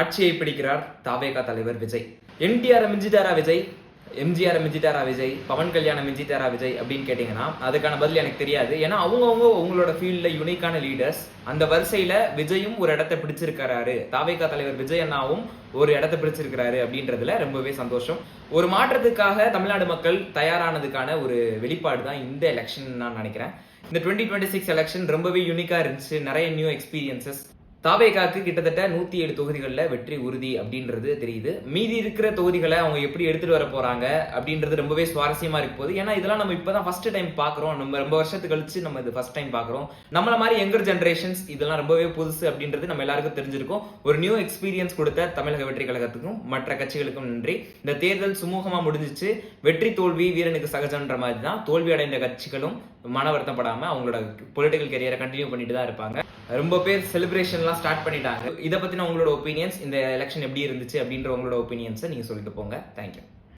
ஆட்சியை பிடிக்கிறார் தாவேகா தலைவர் விஜய். என்டிஆர் மிஞ்சிட்டாரா விஜய், எம்ஜிஆர் மிஞ்சிட்டாரா விஜய், பவன் கல்யாணம் மிஞ்சிட்டாரா விஜய் அப்படின்னு கேட்டீங்கன்னா அதுக்கான பதில் எனக்கு தெரியாது. ஏன்னா அவங்களோட ஃபீல்ட்ல யூனிக்கான லீடர்ஸ். அந்த வரிசையில விஜயும் ஒரு இடத்தை பிடிச்சிருக்கிறாரு, தாவேகா தலைவர் விஜய் அண்ணாவும் ஒரு இடத்தை பிடிச்சிருக்கிறாரு அப்படின்றதுல ரொம்பவே சந்தோஷம். ஒரு மாற்றத்துக்காக தமிழ்நாடு மக்கள் தயாரானதுக்கான ஒரு வெளிப்பாடு தான் இந்த எலெக்ஷன் நான் நினைக்கிறேன். இந்த 2026 எலெக்ஷன் ரொம்பவே யூனிக்கா இருந்துச்சு. நிறைய நியூ எக்ஸ்பீரியன்சஸ். தாவேகாக்கு கிட்டத்தட்ட 107 தொகுதிகளில் வெற்றி உறுதி அப்படின்றது தெரியுது. மீதி இருக்கிற தொகுதிகளை அவங்க எப்படி எடுத்துட்டு வர போறாங்க அப்படின்றது ரொம்பவே சுவாரஸ்யமா இருக்கு போது. ஏன்னா இதெல்லாம் நம்ம இப்பதான் ஃபர்ஸ்ட் டைம் பாக்குறோம். நம்ம ரொம்ப வருஷத்துக்கு கழிச்சு நம்ம இது ஃபர்ஸ்ட் டைம் பாக்குறோம். நம்மள மாதிரி யங்கர் ஜெனரேஷன்ஸ் இதெல்லாம் ரொம்பவே புதுசு அப்படின்றது நம்ம எல்லாருக்கும் தெரிஞ்சிருக்கும். ஒரு நியூ எக்ஸ்பீரியன்ஸ் கொடுத்த தமிழக வெற்றி கழகத்துக்கும் மற்ற கட்சிகளுக்கும் நன்றி. இந்த தேர்தல் சுமூகமா முடிஞ்சிச்சு. வெற்றி தோல்வி வீரனுக்கு சகஜன்ற மாதிரி தான் தோல்வி அடைந்த கட்சிகளும் மன வருத்தப்படாம அவங்களோட பொலிட்டிக்கல் கரியரை கண்டினியூ பண்ணிட்டு தான் இருப்பாங்க. ரொம்ப பேர் செலிப்ரேஷன்லாம் ஸ்டார்ட் பண்ணிட்டாங்க. இதை பத்தின உங்களோட ஒப்பீனியன்ஸ், இந்த எலெக்ஷன் எப்படி இருந்துச்சு அப்படின்ற உங்களோட ஒப்பீனியன்ஸை நீங்க சொல்லிட்டு போங்க. தேங்க்யூ.